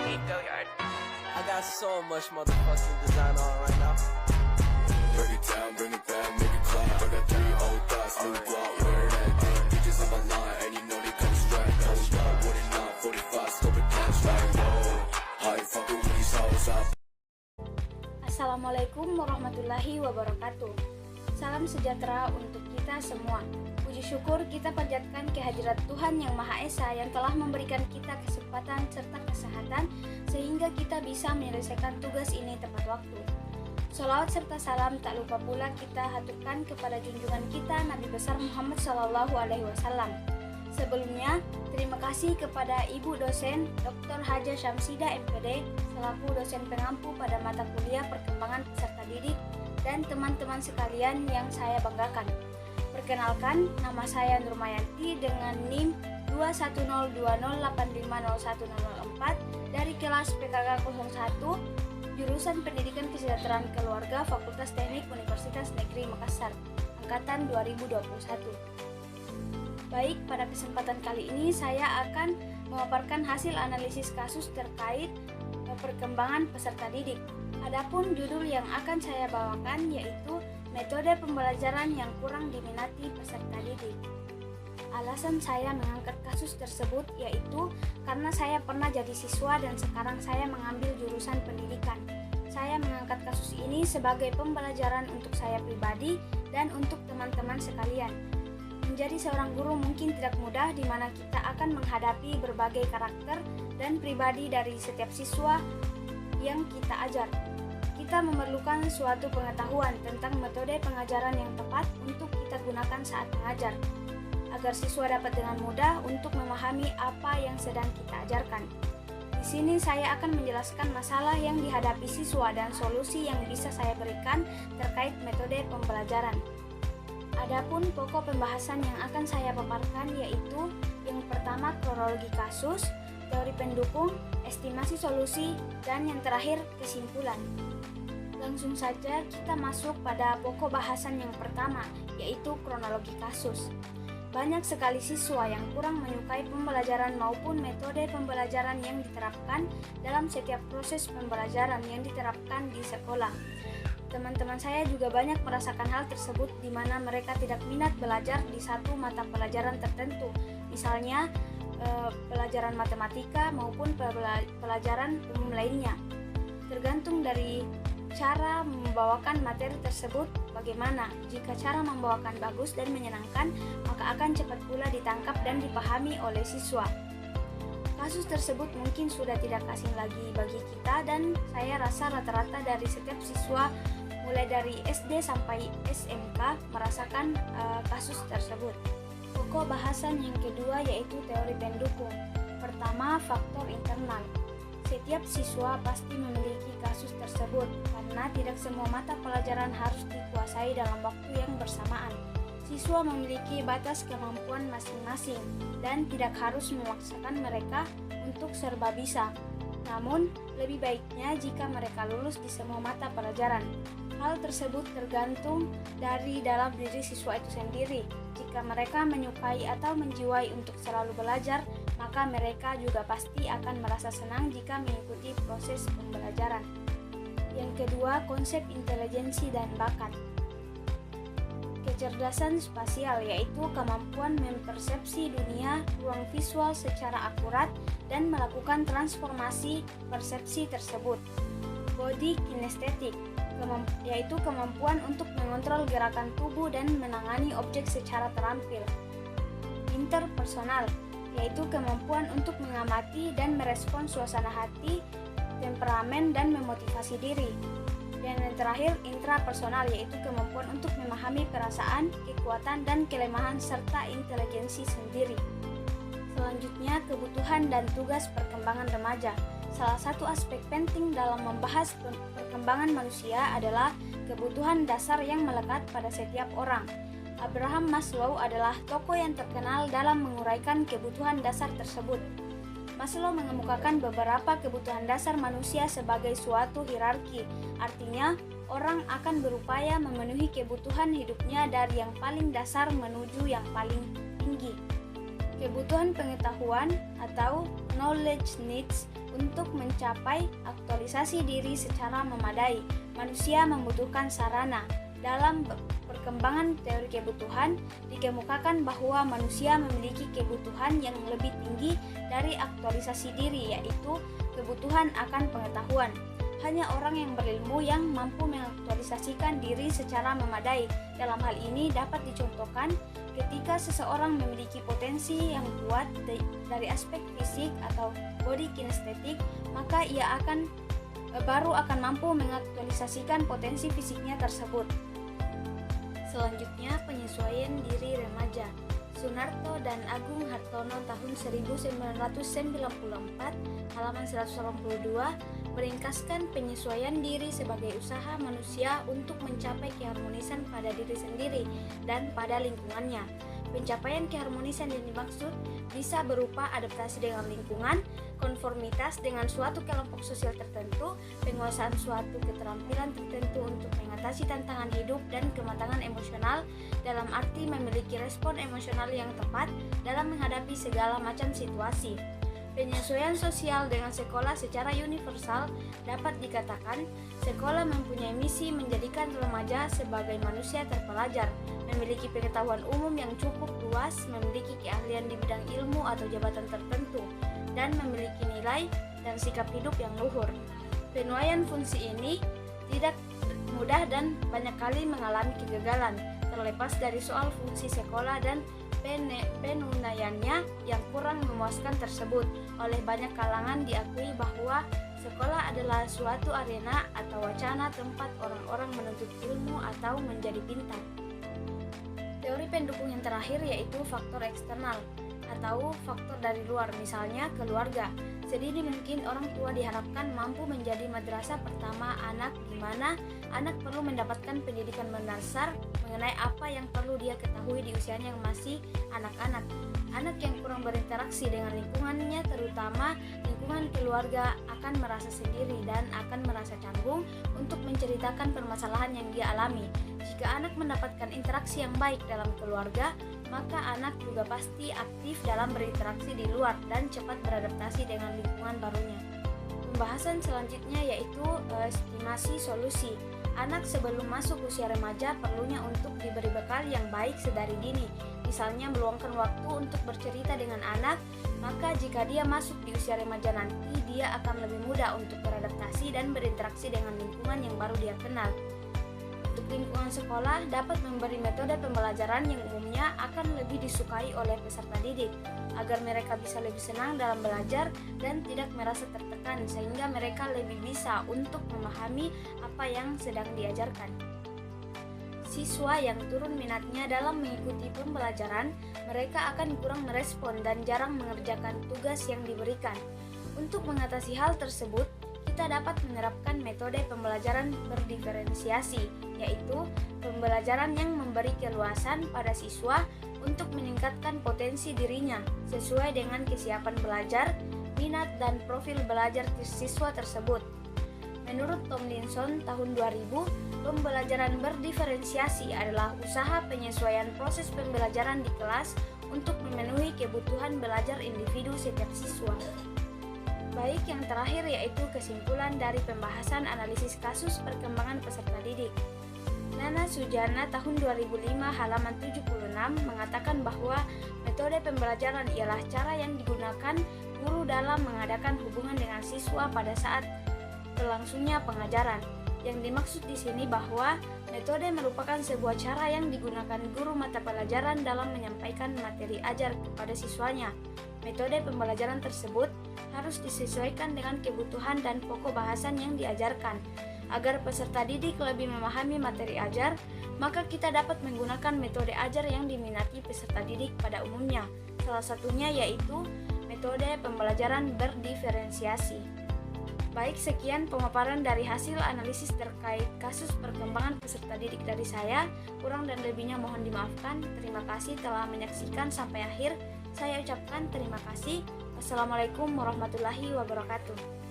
I got so much motherfucking design on right now. Break it down, bring it back, make it clap. I got 3 old thoughts, new block, where that thing. Bitches on my line, and you know they come straight. Hold up, what it not, 45, scope it down, like, whoa. How you fucking with these hoes up? Assalamualaikum warahmatullahi wabarakatuh. Salam sejahtera untuk kita semua. Puji syukur kita panjatkan kehadirat Tuhan Yang Maha Esa yang telah memberikan kita kesempatan serta kesehatan sehingga kita bisa menyelesaikan tugas ini tepat waktu. Sholawat serta salam tak lupa pula kita haturkan kepada junjungan kita Nabi besar Muhammad SAW. Sebelumnya, terima kasih kepada Ibu dosen Dr. Haja Syamsida MPD selaku dosen pengampu pada mata kuliah perkembangan peserta didik dan teman-teman sekalian yang saya banggakan. Perkenalkan, nama saya Nurmayanti dengan NIM 21020850104 dari kelas PKK 01 jurusan Pendidikan Kesejahteraan Keluarga Fakultas Teknik Universitas Negeri Makassar, angkatan 2021. Baik, pada kesempatan kali ini saya akan memaparkan hasil analisis kasus terkait perkembangan peserta didik. Adapun judul yang akan saya bawakan yaitu metode pembelajaran yang kurang diminati peserta didik. Alasan saya mengangkat kasus tersebut yaitu karena saya pernah jadi siswa dan sekarang saya mengambil jurusan pendidikan. Saya mengangkat kasus ini sebagai pembelajaran untuk saya pribadi dan untuk teman-teman sekalian. Menjadi seorang guru mungkin tidak mudah di mana kita akan menghadapi berbagai karakter dan pribadi dari setiap siswa yang kita ajar. Kita memerlukan suatu pengetahuan tentang metode pengajaran yang tepat untuk kita gunakan saat mengajar, agar siswa dapat dengan mudah untuk memahami apa yang sedang kita ajarkan. Di sini saya akan menjelaskan masalah yang dihadapi siswa dan solusi yang bisa saya berikan terkait metode pembelajaran. Adapun pokok pembahasan yang akan saya paparkan yaitu yang pertama kronologi kasus, teori pendukung, estimasi solusi, dan yang terakhir kesimpulan. Langsung saja kita masuk pada pokok bahasan yang pertama yaitu kronologi kasus. Banyak sekali siswa yang kurang menyukai pembelajaran maupun metode pembelajaran yang diterapkan dalam setiap proses pembelajaran yang diterapkan di sekolah. Teman-teman saya juga banyak merasakan hal tersebut di mana mereka tidak minat belajar di satu mata pelajaran tertentu, misalnya pelajaran matematika maupun pelajaran umum lainnya. Tergantung dari cara membawakan materi tersebut bagaimana. Jika cara membawakan bagus dan menyenangkan, maka akan cepat pula ditangkap dan dipahami oleh siswa. Kasus tersebut mungkin sudah tidak asing lagi bagi kita dan saya rasa rata-rata dari setiap siswa mulai dari SD sampai SMK merasakan kasus tersebut. Pokok bahasan yang kedua yaitu teori pendukung. Pertama, faktor internal. Setiap siswa pasti memiliki kasus tersebut karena tidak semua mata pelajaran harus dikuasai dalam waktu yang bersamaan. Siswa memiliki batas kemampuan masing-masing dan tidak harus memaksakan mereka untuk serba bisa. Namun, lebih baiknya jika mereka lulus di semua mata pelajaran. Hal tersebut tergantung dari dalam diri siswa itu sendiri. Jika mereka menyukai atau menjiwai untuk selalu belajar, maka mereka juga pasti akan merasa senang jika mengikuti proses pembelajaran. Yang kedua, konsep intelijensi dan bakat. Kecerdasan spasial yaitu kemampuan mempersepsi dunia ruang visual secara akurat dan melakukan transformasi persepsi tersebut. Body kinestetik yaitu kemampuan untuk mengontrol gerakan tubuh dan menangani objek secara terampil. Interpersonal yaitu kemampuan untuk mengamati dan merespon suasana hati, temperamen, dan memotivasi diri. Dan yang terakhir, intrapersonal yaitu kemampuan untuk memahami perasaan, kekuatan, dan kelemahan serta intelijensi sendiri. Selanjutnya, kebutuhan dan tugas perkembangan remaja. Salah satu aspek penting dalam membahas perkembangan manusia adalah kebutuhan dasar yang melekat pada setiap orang. Abraham Maslow adalah tokoh yang terkenal dalam menguraikan kebutuhan dasar tersebut. Maslow mengemukakan beberapa kebutuhan dasar manusia sebagai suatu hierarki, artinya orang akan berupaya memenuhi kebutuhan hidupnya dari yang paling dasar menuju yang paling tinggi. Kebutuhan pengetahuan atau knowledge needs Untuk mencapai aktualisasi diri secara memadai, manusia membutuhkan sarana. Dalam perkembangan teori kebutuhan, dikemukakan bahwa manusia memiliki kebutuhan yang lebih tinggi dari aktualisasi diri, yaitu kebutuhan akan pengetahuan. Hanya orang yang berilmu yang mampu mengaktualisasikan diri secara memadai. Dalam hal ini dapat dicontohkan ketika seseorang memiliki potensi yang kuat dari aspek fisik atau body kinestetik, maka ia baru akan mampu mengaktualisasikan potensi fisiknya tersebut. Selanjutnya, penyesuaian diri remaja. Sunarto dan Agung Hartono tahun 1994, halaman 182, meringkaskan penyesuaian diri sebagai usaha manusia untuk mencapai keharmonisan pada diri sendiri dan pada lingkungannya. Pencapaian keharmonisan yang dimaksud bisa berupa adaptasi dengan lingkungan, konformitas dengan suatu kelompok sosial tertentu, penguasaan suatu keterampilan tertentu untuk mengatasi tantangan hidup, dan kematangan emosional dalam arti memiliki respon emosional yang tepat dalam menghadapi segala macam situasi. Penyesuaian sosial dengan sekolah secara universal dapat dikatakan sekolah mempunyai misi menjadikan remaja sebagai manusia terpelajar, memiliki pengetahuan umum yang cukup luas, memiliki keahlian di bidang ilmu atau jabatan tertentu, dan memiliki nilai dan sikap hidup yang luhur. Penunaian fungsi ini tidak mudah dan banyak kali mengalami kegagalan, terlepas dari soal fungsi sekolah dan penunaiannya yang kurang memuaskan tersebut. Oleh banyak kalangan diakui bahwa sekolah adalah suatu arena atau wacana tempat orang-orang menuntut ilmu atau menjadi pintar. Teori pendukung yang terakhir yaitu faktor eksternal atau faktor dari luar, misalnya keluarga. Sedini mungkin orang tua diharapkan mampu menjadi madrasah pertama anak, di mana anak perlu mendapatkan pendidikan mendasar mengenai apa yang perlu dia ketahui di usianya yang masih anak-anak. Anak yang kurang berinteraksi dengan lingkungannya, terutama lingkungan keluarga, akan merasa sendiri dan akan merasa canggung untuk menceritakan permasalahan yang dia alami. Jika anak mendapatkan interaksi yang baik dalam keluarga, maka anak juga pasti aktif dalam berinteraksi di luar dan cepat beradaptasi dengan lingkungan barunya. Pembahasan selanjutnya yaitu estimasi solusi. Anak sebelum masuk usia remaja perlunya untuk diberi bekal yang baik sedari dini. Misalnya meluangkan waktu untuk bercerita dengan anak, maka jika dia masuk di usia remaja nanti, dia akan lebih mudah untuk beradaptasi dan berinteraksi dengan lingkungan yang baru dia kenal. Untuk lingkungan sekolah dapat memberi metode pembelajaran yang umumnya akan lebih disukai oleh peserta didik, agar mereka bisa lebih senang dalam belajar dan tidak merasa tertekan, sehingga mereka lebih bisa untuk memahami apa yang sedang diajarkan. Siswa yang turun minatnya dalam mengikuti pembelajaran, mereka akan kurang merespon dan jarang mengerjakan tugas yang diberikan. Untuk mengatasi hal tersebut, kita dapat menerapkan metode pembelajaran berdiferensiasi, yaitu pembelajaran yang memberi keluasan pada siswa untuk meningkatkan potensi dirinya sesuai dengan kesiapan belajar, minat, dan profil belajar siswa tersebut. Menurut Tomlinson tahun 2000, pembelajaran berdiferensiasi adalah usaha penyesuaian proses pembelajaran di kelas untuk memenuhi kebutuhan belajar individu setiap siswa. Baik, yang terakhir yaitu kesimpulan dari pembahasan analisis kasus perkembangan peserta didik. Nana Sujana tahun 2005 halaman 76 mengatakan bahwa metode pembelajaran ialah cara yang digunakan guru dalam mengadakan hubungan dengan siswa pada saat berlangsungnya pengajaran. Yang dimaksud di sini bahwa metode merupakan sebuah cara yang digunakan guru mata pelajaran dalam menyampaikan materi ajar kepada siswanya. Metode pembelajaran tersebut harus disesuaikan dengan kebutuhan dan pokok bahasan yang diajarkan. Agar peserta didik lebih memahami materi ajar, maka kita dapat menggunakan metode ajar yang diminati peserta didik pada umumnya. Salah satunya yaitu metode pembelajaran berdiferensiasi. Baik, sekian pemaparan dari hasil analisis terkait kasus perkembangan peserta didik dari saya. Kurang dan lebihnya mohon dimaafkan. Terima kasih telah menyaksikan sampai akhir. Saya ucapkan terima kasih. Wassalamualaikum warahmatullahi wabarakatuh.